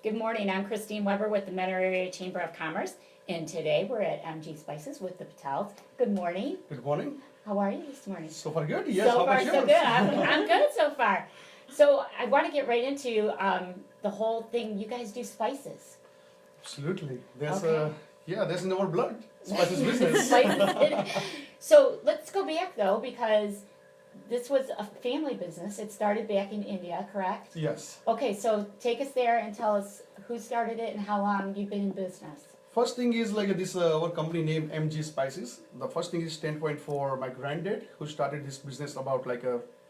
Good morning. I'm Christine Weber with the Metro Area Chamber of Commerce, and today we're at MG Spices with the Patels. Good morning. Good morning. How are you this morning? So far good. Yes. So How far, about so yours? good. I'm good so far. So I want to get right into the whole thing. You guys do spices. Absolutely. There's Okay. there's in our blood. Spices business. Spices. So let's go back though, because this was a family business. It started back in India, correct? Yes. Okay, so take us there and tell us who started it and how long you've been in business. First thing is like this our company name MG Spices. The first thing is standpoint for my granddad who started this business about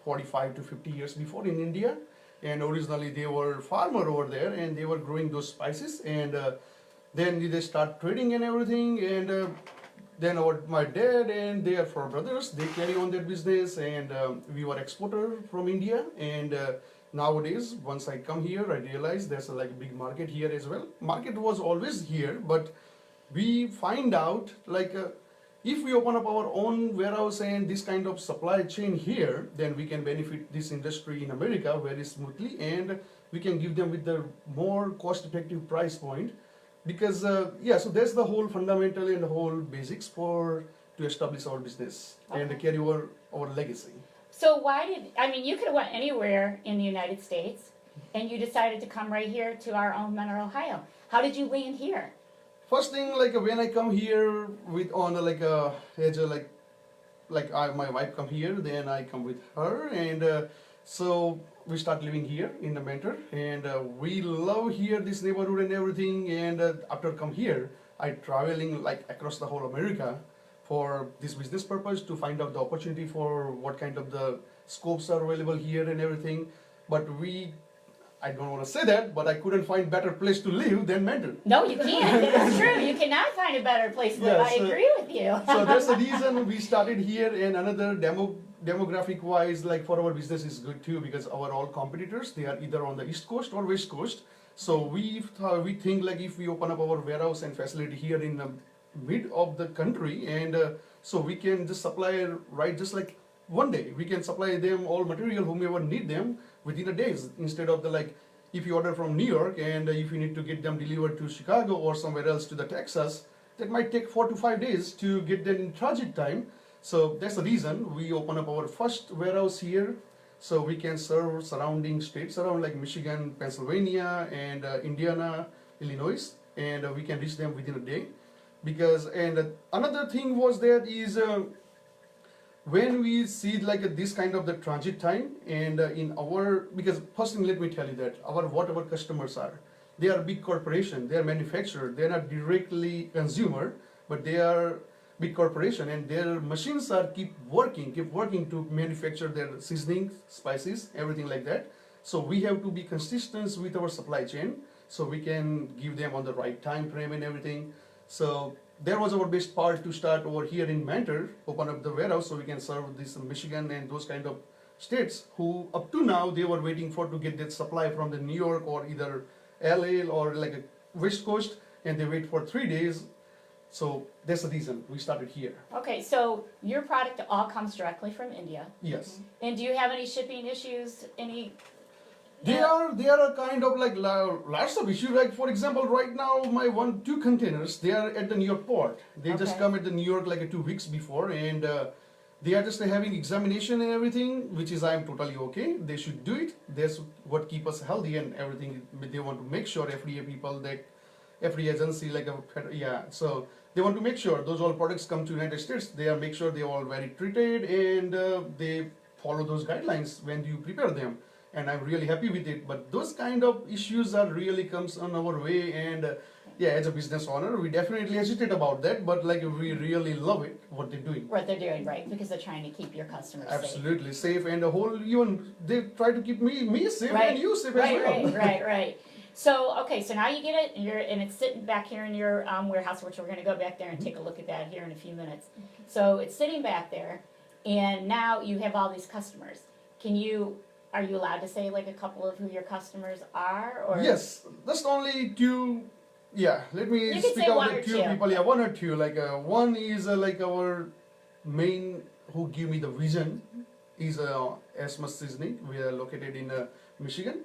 45 to 50 years before in India. And originally they were farmer over there and they were growing those spices and then they start trading and everything and then my dad and their four brothers they carry on their business and we were exporter from India and nowadays once I come here I realize there's a big market here as well. Market was always here but we find out if we open up our own warehouse and this kind of supply chain here, then we can benefit this industry in America very smoothly and we can give them with the more cost effective price point because so that's the whole fundamental and the whole basics for to establish our business and Okay. carry our legacy. So you could have went anywhere in the United States and you decided to come right here to our own Mentor, Ohio. How did you land here? First thing when I come here with on as a my wife come here, then I come with her, and so we start living here in the Mentor, and we love here this neighborhood and everything. And after come here, I traveling across the whole America for this business purpose to find out the opportunity for what kind of the scopes are available here and everything. But I don't want to say that, but I couldn't find better place to live than Mentor. No, you can't. That's true. You cannot find a better place to live. Yes, I agree with you. So that's the reason we started here, and another demographic wise for our business is good too because our all competitors they are either on the east coast or west coast. So we think if we open up our warehouse and facility here in the mid of the country and so we can just supply right just like one day we can supply them all material whomever need them within a days instead of the if you order from New York and if you need to get them delivered to Chicago or somewhere else to the Texas, that might take 4 to 5 days to get them in transit time. So that's the reason we open up our first warehouse here so we can serve surrounding states around like Michigan, Pennsylvania and Indiana, Illinois, and we can reach them within a day because another thing was that is when we see this kind of the transit time and in our because first thing let me tell you that whatever customers are they are big corporation, they are manufacturer, they are not directly consumer but they are big corporation and their machines are keep working to manufacture their seasoning spices everything like that. So we have to be consistent with our supply chain so we can give them on the right time frame and everything. So that was our best part to start over here in Mentor, open up the warehouse so we can serve this Michigan and those kind of states who up to now they were waiting for to get that supply from the New York or either LA or like a West Coast and they wait for 3 days. So that's the reason we started here. Okay, so your product all comes directly from India. Yes. And do you have any shipping issues? They are a kind of lots of issues. Like for example, right now my 2 containers they are at the New York port. They just Okay. come at the New York 2 weeks before, and they are just having examination and everything, which is I am totally okay. They should do it. That's what keep us healthy and everything. They want to make sure FDA people that FDA agency so they want to make sure those all products come to United States. They are make sure they are all very treated and they follow those guidelines when you prepare them. And I'm really happy with it. But those kind of issues are really comes on our way, and as a business owner, we definitely hesitate about that. But we really love it what they're doing. What they're doing, right? Because they're trying to keep your customers Absolutely safe, and the whole even they try to keep me safe Right. and you safe Right, as well. right. So, okay, so now you get it, and it's sitting back here in your warehouse, which we're going to go back there and take a look at that here in a few minutes. So it's sitting back there, and now you have all these customers. Are you allowed to say a couple of who your customers are? Or? Yes, that's only 2. Yeah, let me You can speak say out one the or 2 two. people. Yeah, 1 or 2. One is our main who give me the vision is Asmus Seasoning. We are located in Michigan.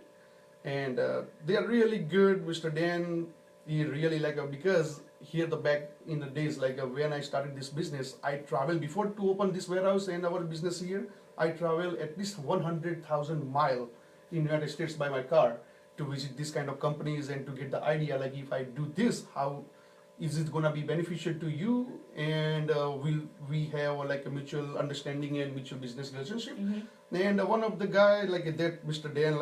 and they are really good. Mr. Dan, he really because here the back in the days when I started this business, I traveled before to open this warehouse and our business here. I travel at least 100,000 mile in United States by my car to visit this kind of companies and to get the idea if I do this, how is it gonna be beneficial to you, and will we have a mutual understanding and mutual business relationship. And one of the guy that Mr. Dan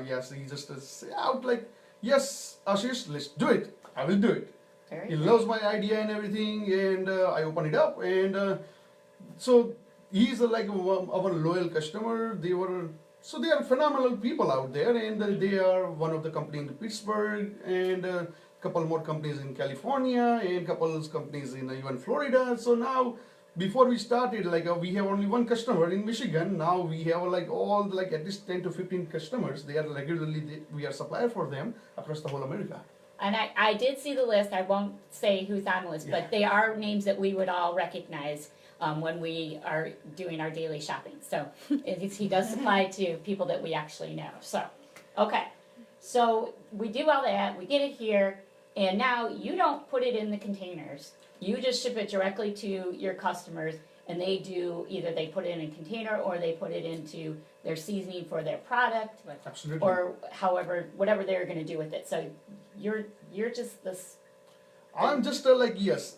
yes, he just say out yes, Ashish, let's do it. I will do it. He loves my idea and everything, and I open it up, and so he's our loyal customer. They are phenomenal people out there, and they are one of the company in Pittsburgh, and couple more companies in California, and couple of companies in even Florida. So now, before we started, we have only one customer in Michigan. Now we have all at least 10 to 15 customers. They are regularly we are supplier for them across the whole America. And I did see the list. I won't say who's on the list, but they are names that we would all recognize when we are doing our daily shopping. So he does supply to people that we actually know. So, okay. So we do all that. We get it here. And now you don't put it in the containers. You just ship it directly to your customers. And they do, either they put it in a container or they put it into their seasoning for their product. Absolutely. Or however, whatever they're going to do with it. So you're just this. I'm just yes.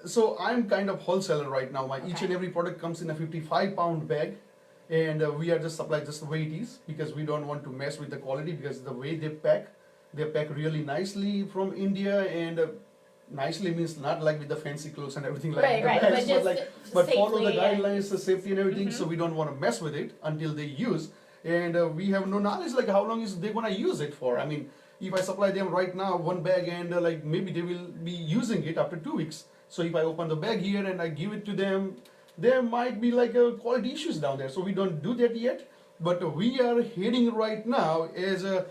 So I'm kind of wholesaler right now. Each and every product comes in a 55-pound bag, and we are just supply just the way it is, because we don't want to mess with the quality, because the way they pack really nicely from India, and nicely means not with the fancy clothes and everything Right, the right, bags, but follow the safely guidelines, the safety and everything. So we don't want to mess with it until they use, and we have no knowledge how long is they gonna use it for. I mean, if I supply them right now one bag, and maybe they will be using it after 2 weeks. So if I open the bag here and I give it to them, there might be quality issues down there. So we don't do that yet. But we are heading right now as a.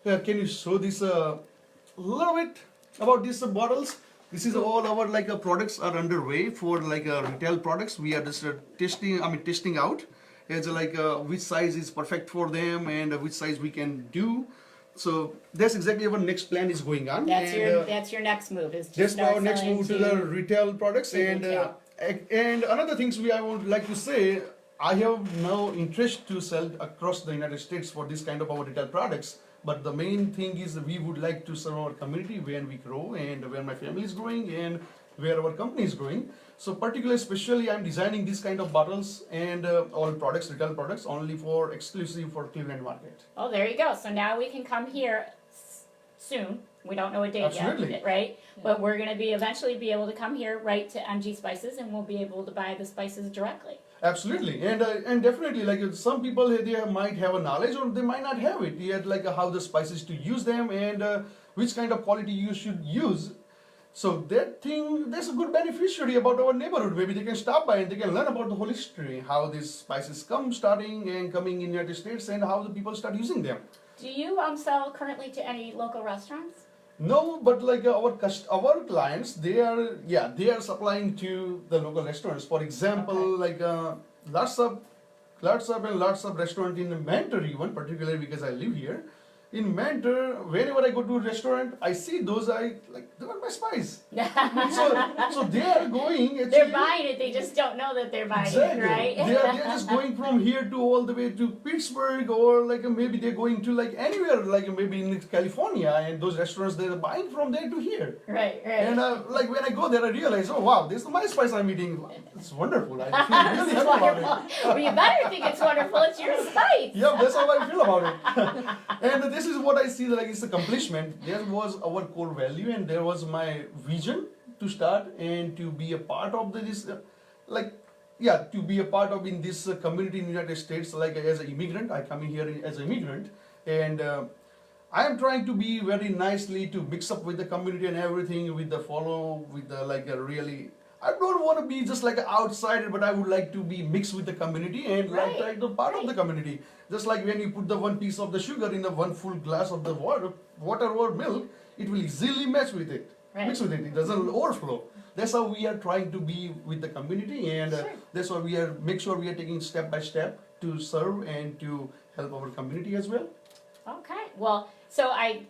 Can you show this a little bit about these bottles? This is all our products are underway for retail products. We are just testing out as which size is perfect for them and which size we can do. So that's exactly our next plan is going on. That's your next move, is to that's start our next move to the retail products. And another things I would like to say, I have no interest to sell across the United States for this kind of our retail products. But the main thing is we would like to serve our community where we grow and where my family is growing and where our company is growing. So particularly, especially, I'm designing this kind of bottles and all products, retail products, only for exclusive for Cleveland market. Oh, there you go. So now we can come here soon. We don't know a date Absolutely. yet, right? Yeah. But we're going to eventually be able to come here right to MG Spices, and we'll be able to buy the spices directly. Absolutely, and definitely some people they might have a knowledge or they might not have it yet, how the spices to use them and which kind of quality you should use. So that's a good beneficiary about our neighborhood. Maybe they can stop by and they can learn about the whole history, how these spices coming in United States, and how the people start using them. Do you sell currently to any local restaurants? No, but our clients, they are supplying to the local restaurants. For example, lots of restaurant in Mentor, even particularly because I live here. In Mentor, whenever I go to a restaurant, I see those they want my spice. so they are going. Actually, they're buying it. They just don't know that they're buying it, right? they're just going from here to all the way to Pittsburgh, or maybe they're going to anywhere, maybe in California, and those restaurants they're buying from there to here. Right. And when I go there, I realize, oh wow, this is my spice I'm eating. It's wonderful. I feel really happy about it. Well, you better think it's wonderful. It's your spice. Yeah, that's how I feel about it. And this is what I see it's accomplishment. There was our core value, and there was my vision to start and to be a part of this, to be a part of in this community in the United States. As an immigrant, I come in here as an immigrant, and I am trying to be very nicely to mix up with the community and everything, with the really. I don't want to be just an outsider, but I would like to be mixed with the community and the part of the community. Just like when you put the one piece of the sugar in the one full glass of the water or milk, it will easily mix with it. It doesn't overflow. That's how we are trying to be with the community, and that's why we make sure we are taking step by step to serve and to help our community as well. Okay. Well, so I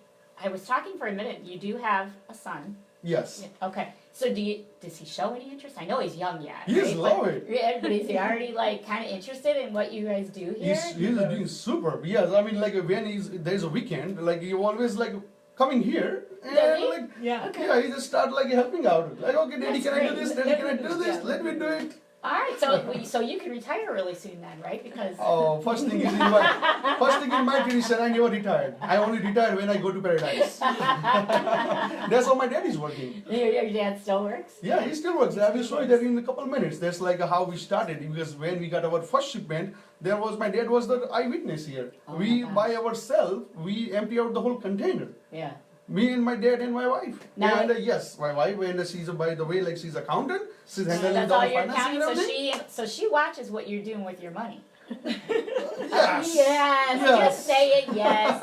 was talking for a minute. You do have a son. Yes. Okay. So does he show any interest? I know he's young yet. He's right? love it. Yeah, but is he already like kind of interested in what you guys do here? He's doing super. Yes, I mean like when there's a weekend, like he always like coming here and Does he? like Yeah. yeah, he just start like helping out. Like okay, Daddy, That's can I do great. this? Daddy, can I do this? Yeah. Let me do it. All right. So you can retire really soon then, right? Because Oh, first thing in my tradition, I never retired. I only retired when I go to paradise. That's how my dad is working. your dad still works. Yeah, he still works. I will show you that in a couple of minutes. That's like how we started because when we got our first shipment, my dad was the eyewitness here. Oh my We gosh. by ourselves, we empty out the whole container. Yeah. Me and my dad and my wife. Now- and yes, my wife, and she's by the way, like she's accountant. She's handling That's the all your financing and accounting. everything. So she watches what you're doing with your money. Yes. Yes. Yes. Just say it. Yes.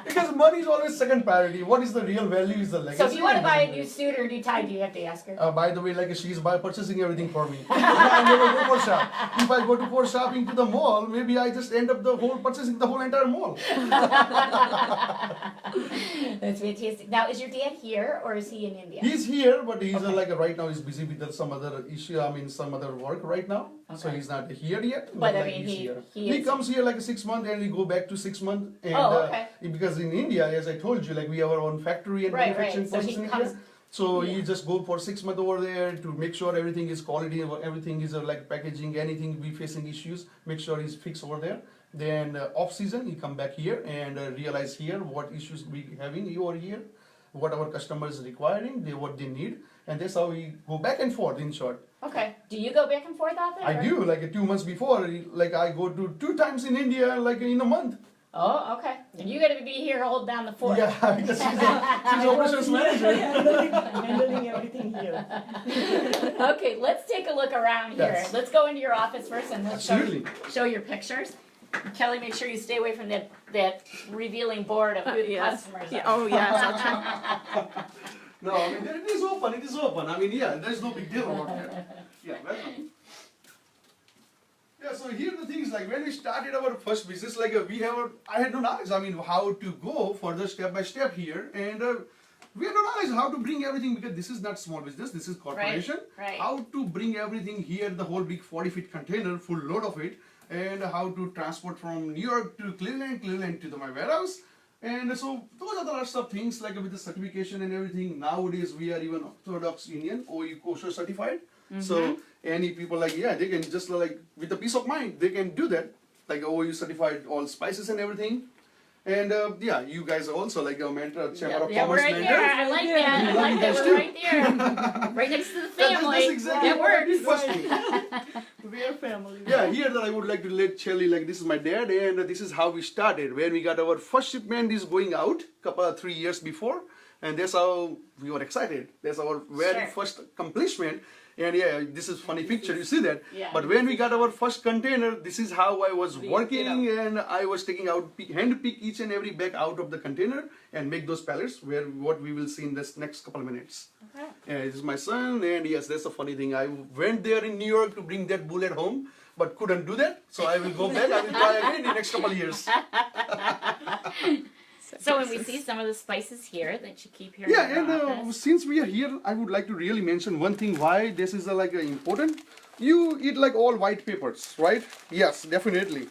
because money is always second priority. What is the real value is the legacy. So if you want to and buy a the- new suit or a new tie, do you have to ask her? By the way, like she's purchasing everything for me. I never go for shop. If I go for shopping to the mall, maybe I just end up purchasing the whole entire mall. That's fantastic. Now, is your dad here or is he in India? He's here, but he's Okay. like right now he's busy with some other issue. I mean, some other work right now. So Okay. he's not here yet. But I like, mean, he's he- here. he He is- comes here like 6 months and he go back to 6 months. And, Oh, okay. Because in India, as I told you, like we have our own factory and Right, manufacturing right. So he process in comes. India. So Yeah. you just go for 6 months over there to make sure everything is quality, everything is like packaging, anything we facing issues, make sure he's fixed over there. Then off season, he come back here and realize here what issues we having over here, what our customers requiring, what they need, and that's how we go back and forth. In short, Okay. Do you go back and forth out there? I or- do like 2 months before, like I go to 2 times in India, like in a month. Oh, okay. And you got to be here to hold down the fort. Yeah, because she's operations manager. Handling everything here. Okay, let's take a look around here. Yes. Let's go into your office first and let's Absolutely. show your pictures. Kelly, make sure you stay away from that revealing board of who the Yes. customers Yeah, are. oh, yes, I'll try. No, I mean it is open. It is open. I mean, yeah, there's no big deal about that. Yeah, welcome. Yeah, so here the thing is like when we started our first business, like I had no knowledge. I mean, how to go further step by step here, and we had no knowledge how to bring everything because this is not small business. This is corporation. right. How to bring everything here, the whole big 40-foot container, full load of it, and how to transport from New York to Cleveland, Cleveland to my warehouse. And so those are the lots of things like with the certification and everything. Nowadays we are even Orthodox Indian or kosher certified. So any people like they can just like with a peace of mind they can do that. Like OU certified all spices and everything. And you guys are also like a mentor, Chamber of Yeah, we're Commerce right mentor. there. I like Yeah. that. I You like that. guys We're too. right there. Right next to the family. That's exactly It what I works. did first thing. We are family. Yeah, here that I would like to let Shelly, like this is my dad and this is how we started. When we got our first shipment is going out, 3 years before, and that's how we were excited. That's our very Sure. first accomplishment. And yeah, this is funny picture, you see that? Yeah. But when we got our first container, this is how I was We working did and I was taking out, hand pick each and every bag out of the container and make those pallets what we will see in this next couple of minutes. Okay. Yeah, this is my son, and yes, that's a funny thing. I went there in New York to bring that bullet home, but couldn't do that. So I will go back. I will try again in the next couple of years. So when we see some of the spices here that you keep here Yeah, in your and office. since we are here, I would like to really mention one thing why this is important. You eat like all white peppers, right? Yes, definitely.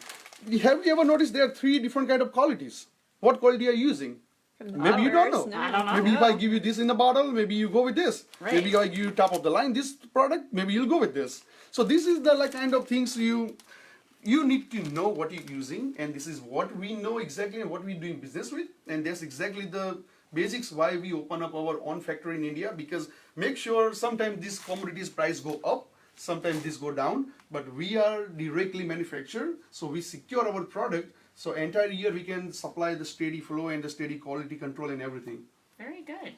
Have you ever noticed there are 3 different kind of qualities? What quality are you using? Maybe you don't know. I don't know. Maybe if I give you this in a bottle, maybe you go with this. Right. Maybe I give you top of the line this product, maybe you'll go with this. So this is the kind of things you need to know what you're using, and this is what we know exactly and what we're doing business with, and that's exactly the basics why we open up our own factory in India, because make sure sometimes these commodities price go up, sometimes this go down, but we are directly manufactured, so we secure our product, so entire year we can supply the steady flow and the steady quality control and everything. Very good.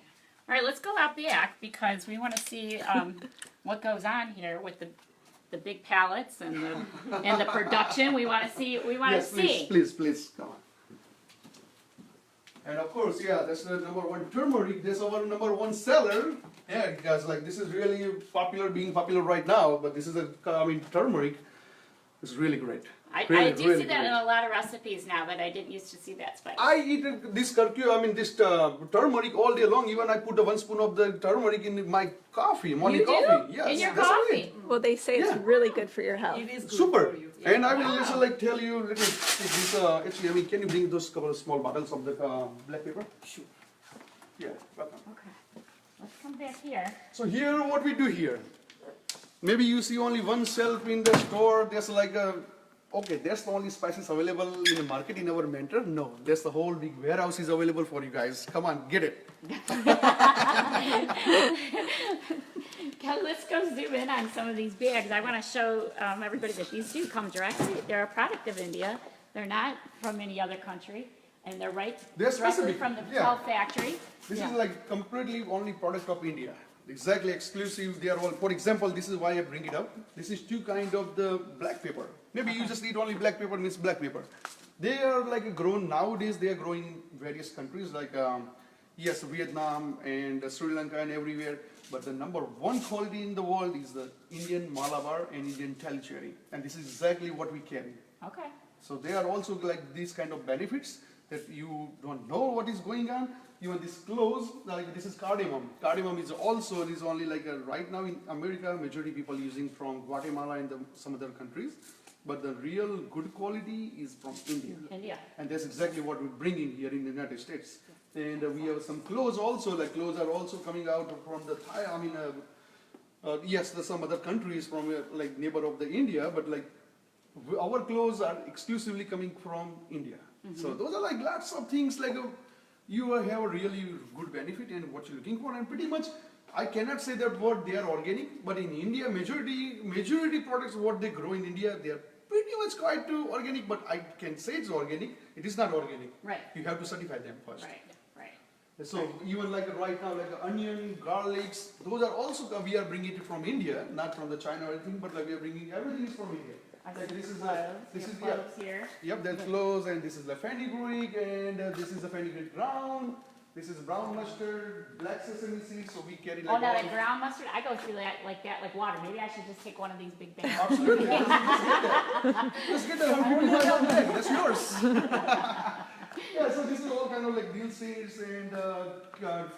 All right, let's go out back because we want to see what goes on here with the big pallets and the production. We want to see. We want Yes, to see. please, come on. And of course, yeah, that's the number 1 turmeric. That's our number 1 seller. Yeah, because like this is really being popular right now. But this is turmeric. It's really great. I Really, do really see that great. in a lot of recipes now, but I didn't used to see that spice. I eat this this turmeric all day long. Even I put one spoon of the turmeric in my coffee, morning You do? coffee. Yes, In your that's coffee? it. Well, they say it's Yeah. really good for your health. It is good Super. for you. And I will Wow. just tell you, let me take this, actually, I mean, can you bring those couple of small bottles of the black pepper? Sure. Yeah, welcome. Okay. Let's come back here. So here, what we do here, maybe you see only one shelf in the store, there's like a, okay, that's the only spices available in the market in our mentor. No, there's the whole big warehouse is available for you guys. Come on, get it. Okay, let's go zoom in on some of these bags. I want to show everybody that these do come directly. They're a product of India. They're not from any other country, and they're They're directly specific, from the yeah. Patel factory. This Yeah. is like completely only product of India. Exactly exclusive. They are all, for example, this is why I bring it up. This is two kind of the black pepper. Maybe you just eat only black pepper, means black pepper. They are like grown nowadays. They are growing in various countries like yes, Vietnam and Sri Lanka and everywhere. But the number one quality in the world is the Indian Malabar and Indian Cherry, and this is exactly what we carry. Okay. So they are also like these kind of benefits that you don't know what is going on. Even this cloves, like this is cardamom. Cardamom is also is only like right now in America, majority people using from Guatemala and some other countries. But the real good quality is from India. India. And that's exactly what we bring in here in the United States. And we have some clothes also, like clothes are also coming out from the Thai, yes, there's some other countries from like neighbor of the India, but like our clothes are exclusively coming from India. So those are like lots of things like you have a really good benefit in what you're looking for, and pretty much I cannot say that what they are organic, but in India majority products what they grow in India they are pretty much quite to organic, but I can say it's organic. It is not organic. Right. You have to certify them first. Right. Right. So even like right now, like onion, garlics, those are also we are bringing it from India, not from the China or anything, but like we are bringing everything is from India. I Like see this is cloves. this Your is cloves here. Yep, that's cloves, and this is the fenugreek, and this is the fenugreek ground. This is brown mustard, black sesame seeds. So we carry like Oh, now all- that ground mustard, I go through that like water. Maybe I should just take one of these big bags. Absolutely. Just get that. That's yours. Yeah, so this is all kind of like dill seeds and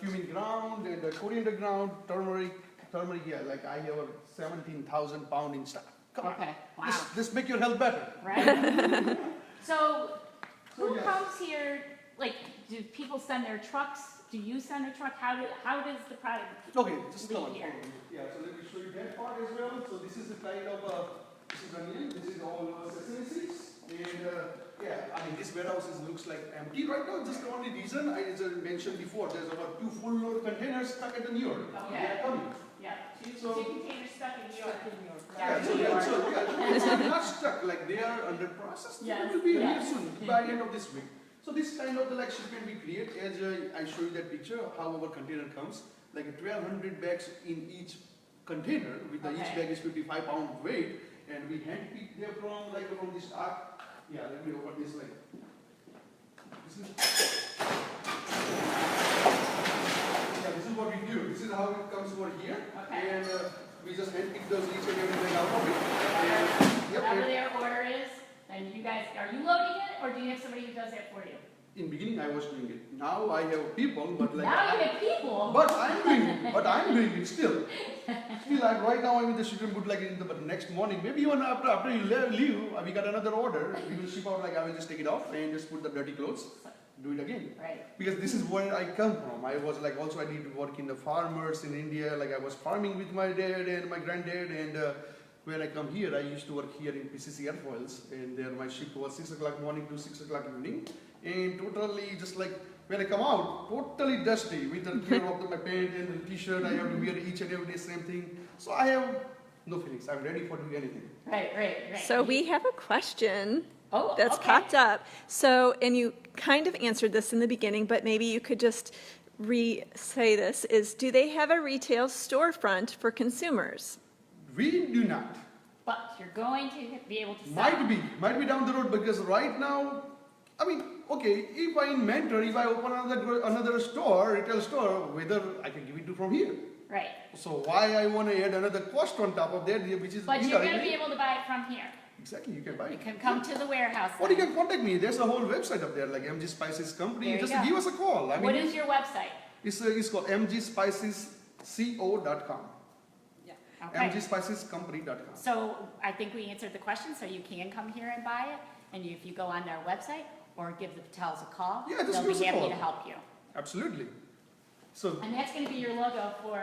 cumin ground and coriander ground, turmeric. Turmeric, yeah, like I have a 17,000 pound in stock. Come on. Okay. Wow. This make your health better. Right? So, who So, yes. comes here, like, do people send their trucks? Do you send a truck? How does the product Okay, just leave come on. here? Yeah, so let me show you that part as well. So this is the kind of, this is onion, this is all sesame seeds. And yeah, I mean this warehouse looks like empty right now. Just the only reason I mentioned before, there's about 2 full load containers stuck at the New York. Okay. They are coming. Yeah, two So- containers stuck in New York. Yeah, it's not stuck, like they are under process. Yes, It will be yes. here soon, by end of this week. So this kind of the like shipment we create, as I show you that picture, how our container comes, like 1,200 bags in each container, with each Okay. bag is 55 pound weight, and we hand pick them from this arc. Yeah, let me open this like. This is. Yeah, this is what we do. This is how it comes over here. Okay. And we just hand pick those each and everything out of it. And, yep, Whatever and their order is, and you guys, are you loading it, or do you have somebody who does that for you? in beginning I was doing it. Now I have people, but like. Now you have people. But I'm doing it still. Still, like right now I'm in the shipment good like in the but next morning, maybe even after you leave, we got another order. We will ship out like I will just take it off and just put the dirty clothes, do it again. Right. Because this is where I come from. I was like also I need to work in the farmers in India. Like I was farming with my dad and my granddad, and when I come here, I used to work here in PCC Airfoils, and there my shift was 6 o'clock morning to 6 o'clock evening, and totally just like when I come out, totally dusty with the tear of my pant and the t-shirt. I have to wear each and every day same thing. So I have no feelings. I'm ready for doing anything. Right. So we have a question Oh, that's okay. popped up. So, and you kind of answered this in the beginning, but maybe you could just re-say this, is do they have a retail storefront for consumers? We do not. But you're going to be able to sell. Might be down the road, because right now, I mean, okay, if I in Mentor, if I open another store, retail store, whether I can give it to from here. Right. So why I want to add another cost on top of that, which is But you're going to indirectly- be able to buy it from here. Exactly, you can buy You it. can come to the warehouse. Or you then. can contact me. There's a whole website up there, like MG Spices Company. There you Just go. give us a call. I mean, What is your website? it's called mgspicesco.com. Okay. mgspicescompany.com. So I think we answered the question, so you can come here and buy it, and if you go on our website or give the Patels a call, Yeah, just they'll give us be a happy call. to help you. Absolutely. So, And that's gonna be your logo for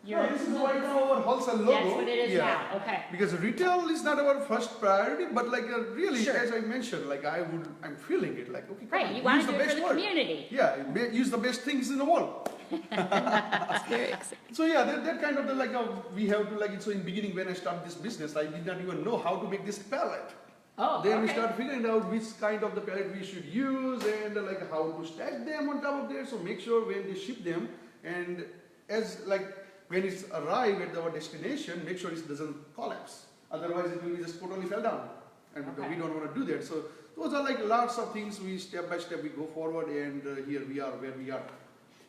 your. this is right now our wholesale logo. That's what it is Yeah. now, okay. Because retail is not our first priority, but like really, Sure. as I mentioned, like I'm feeling it. Like, okay, come Right, on, you wanna use do the it for best the word. community. Yeah, use the best things in the world. It's very exciting. So yeah, that kind of the, like we have to like. So in beginning when I started this business, I did not even know how to make this palette. Oh, Then we okay. start figuring out which kind of the palette we should use and like how to stack them on top of there. So make sure when they ship them and as like when it's arrived at our destination, make sure it doesn't collapse. Otherwise, it will just totally fell down, and Okay. we don't want to do that. So those are like lots of things. We step by step we go forward, and here we are where we are.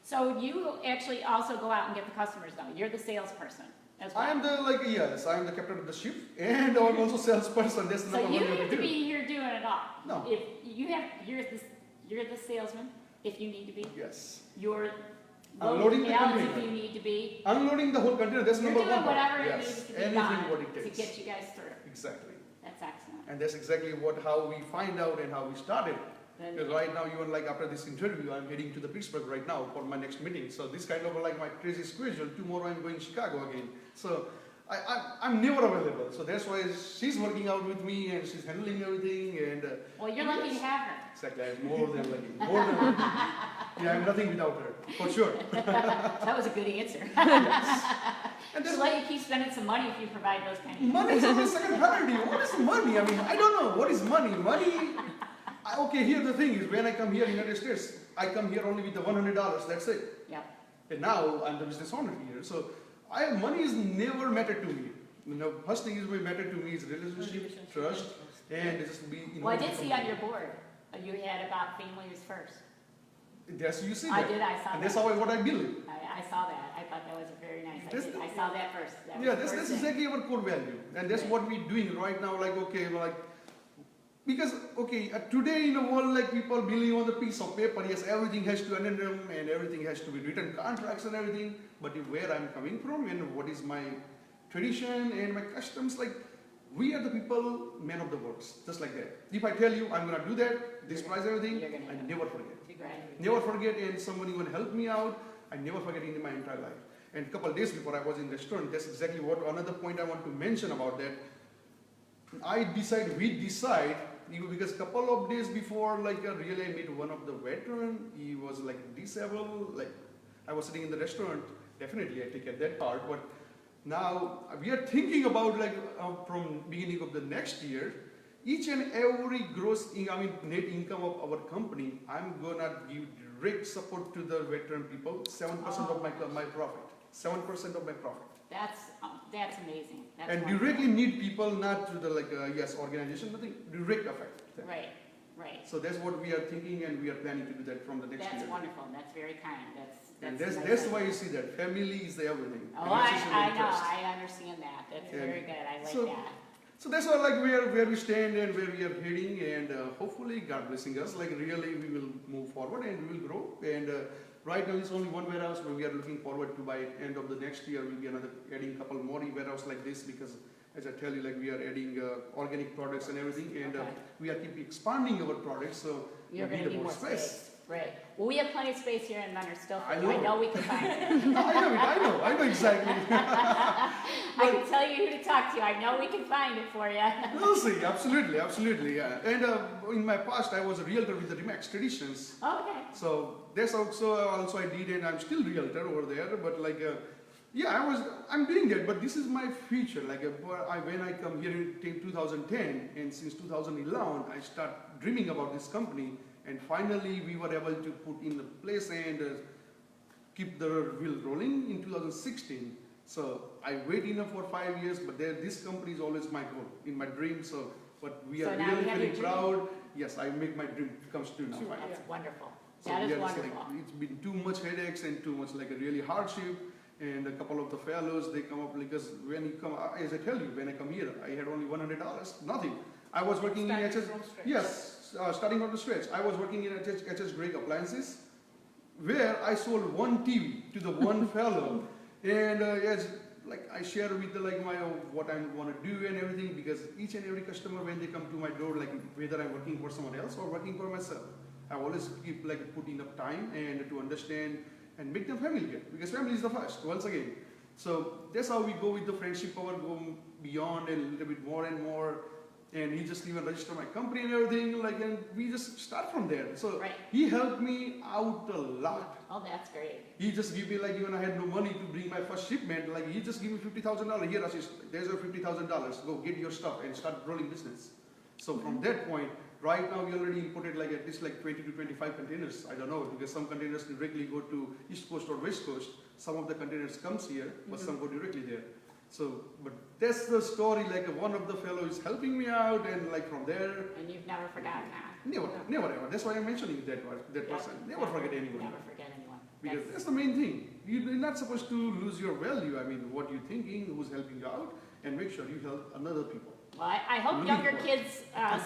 So you actually also go out and get the customers though, you're the salesperson as well. I am the like yes, I am the captain of the ship, and I'm also salesperson. That's So number you one don't what have we to do. be here doing it all. No. If you're the salesman, if you need to be. Yes, You're Unloading loading the pallets container. if you need to be. unloading the whole container. That's You're number doing one. part. whatever it Yes, needs to be anything done what it to takes. get you guys through. Exactly. That's excellent. And that's exactly how we find out and how we started. Then- Because right now, even like after this interview, I'm heading to the Pittsburgh right now for my next meeting. So this kind of like my crazy schedule. Tomorrow I'm going to Chicago again. So I'm never available. So that's why she's working out with me and she's handling everything. And Well, you're lucky to have her. exactly, I'm more than lucky. More than lucky. Yeah, I'm nothing without her, for sure. That was a good answer. And She'll that's let you keep spending some money if you provide those kind of. money is the second priority. What is money? I mean, I don't know. What is money? Okay, here the thing is, when I come here in the United States, I come here only with the $100. That's it. Yep. And now I'm the business owner here. So money is never mattered to me. You know, first thing is what mattered to me is relationship, trust, and just be. Well, I did see on your board, you had about families first. That's you see I that. did, I saw And that's that. what I believe. I saw that. I thought that was very nice. That's- I saw that first. That was Yeah, the that's first thing. exactly our core value, and that's Right. what we're doing right now. Like, okay, like, because okay, today in the world, like people believe on the piece of paper. Yes, everything has to end them, and everything has to be written contracts and everything. But where I'm coming from and what is my tradition and my customs, like we are the people, men of the words, just like that. If I tell you I'm gonna do that, this price everything, You're gonna I do it. never forget. Right. Never forget, and someone even helped me out. I never forget in my entire life. And a couple of days before I was in the restaurant, that's exactly what another point I want to mention about that. We decide, because a couple of days before, like really I met one of the veteran. He was like disabled. Like I was sitting in the restaurant. Definitely I take at that part, but now we are thinking about like from beginning of the next year. Each and every net income of our company, I'm gonna give direct support to the veteran people. 7% of my profit. 7% of my profit. That's amazing. That's And wonderful. directly need people, not to the organization, nothing. Direct effect. Right, right. So that's what we are thinking, and we are planning to do that from the next That's year. wonderful. That's very kind. And That's that's nice. why you see that family is the everything. Oh, Relationship I and know. trust. I understand that. That's And very good. I like so- that. So that's why like where we stand and where we are heading, and hopefully God blessing us. Like really we will move forward and we will grow. And right now it's only one warehouse, but we are looking forward to by end of the next year we'll be adding a couple more warehouse like this, because as I tell you, like we are adding organic products and everything, and Okay. we are keep expanding our products. So You're we going to need more space. Right. Well, we have plenty of space here in Menor still. I I know. know we can find it. I know exactly. I can tell you who to talk to. I know we can find it for you. We'll see, absolutely, yeah. And in my past, I was a realtor with the Remax Traditions. Okay. So that's also I did, and I'm still realtor over there. But like, I'm doing that. But this is my future. Like when I come here in 2010, and since 2011, I start dreaming about this company, and finally we were able to put in the place and keep the wheel rolling in 2016. So I wait enough for 5 years, but this company is always my goal, in my dream. So, but we So are now you really have feeling your dream. proud. Yes, I make my dream comes true now. That's wonderful. So That we is are just wonderful. it's been too much headaches and too much like a really hardship. And a couple of the fellows, they come up because when you come, as I tell you, when I come here, I had only $100, nothing. I was working in HS, yes, starting from the stretch. I was working in HS Greg Appliances, where I sold one TV to the one fellow, and yes, like I share with the, like my what I want to do and everything, because each and every customer when they come to my door, like whether I'm working for someone else or working for myself, I always keep like put enough time and to understand and make them familiar, because family is the first, once again. So that's how we go with the friendship power, go beyond and a little bit more and more. And he just even register my company and everything, like, and we just start from there. So Right. he helped me out a lot. Oh, that's great. He just give me, like, even I had no money to bring my first shipment, like he just give me $50,000. Here, Ashish, there's your $50,000. Go get your stuff and start rolling business. So from that point, right now we already imported like at least like 20 to 25 containers. I don't know, because some containers directly go to East Coast or West Coast. Some of the containers comes here, but some go directly there. So, but that's the story, like one of the fellows helping me out, and like from there, And you've never forgotten that. never ever. That's why I'm mentioning that Yeah. person. Never forget anyone. Never forget anyone. Because that's the main thing. You're not supposed to lose your value. I mean, what you're thinking, who's helping you out, and make sure you help another people. Well, I hope Really younger important. kids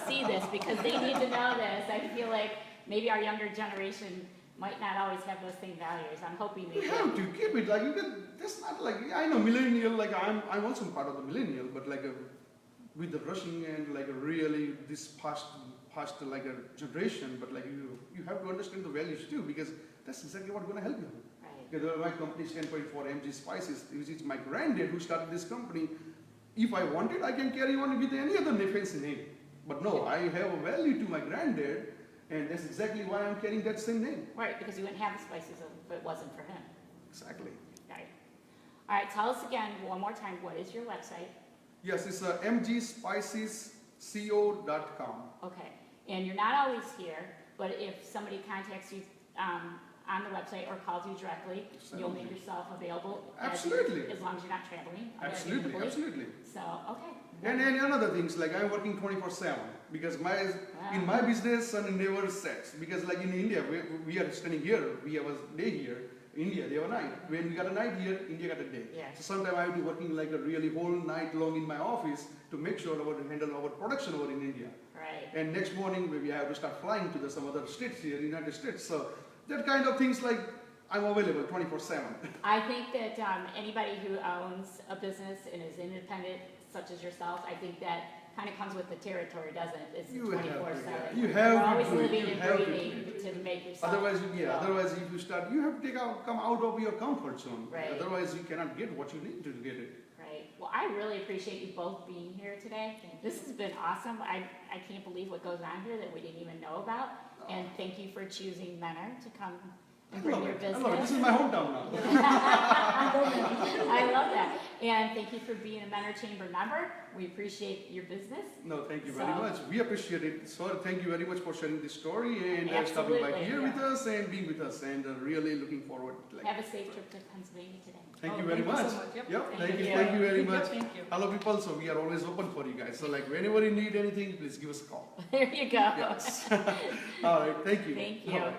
see this, because they need to know this. I feel like maybe our younger generation might not always have those same values. I'm hoping they You do. have to keep it like you can. That's not like, I know millennial. Like I'm also part of the millennial, but like with the rushing and like really this past like a generation. But like you have to understand the values too, because that's exactly what's going to help you. Right. Because my company stands for MG Spices, which is my granddad who started this company. If I wanted, I can carry on with any other fancy name. But no, I have a value to my granddad, and that's exactly why I'm carrying that same name. Right, because you wouldn't have the spices if it wasn't for him. Exactly. Right. All right, tell us again one more time, what is your website? Yes, it's mgspicesco.com. Okay, and you're not always here, but if somebody contacts you on the website or calls you directly, you'll make yourself available. Absolutely. As long as you're not traveling. Absolutely, inevitably. absolutely. So, okay. And another things, like I'm working 24/7 because in my business sun never sets, because like in India we are standing here, we have a day here. India, they have a night. When we got a night here, India got a day. Yeah. So sometimes I have to be working like a really whole night long in my office to make sure about handle our production over in India. Right. And next morning maybe I have to start flying to some other states here, United States. So that kind of things, like I'm available 24/7. I think that anybody who owns a business and is independent, such as yourself, I think that kind of comes with the territory, doesn't it? It's You have to, 24/7. you have You're to always do it. living You and have to do breathing it. to make yourself. Otherwise, grow. otherwise if you start, you have to come out of your comfort zone. Right. Otherwise you cannot get what you need to get it. Right. Well, I really appreciate you both being here today. This has been awesome. I can't believe what goes on here that we didn't even know about. And thank you for choosing Menor to come and bring your I business. love it. This is my hometown now. I love that. And thank you for being a Menor Chamber member. We appreciate your business. No, thank you very So- much. We appreciate it. So thank you very much for sharing this story and stopping by Absolutely, here yeah. with us and being with us, and really looking forward. Have a safe trip to Pennsylvania today. Thank Oh, you very thank you much. so much. Yep. Yep, Thank thank you, you. thank you very Yep, much. thank you. Hello people, so we are always open for you guys. So like whenever you need anything, please give us a call. There you go. Yes. All right, thank you. Thank you. All right.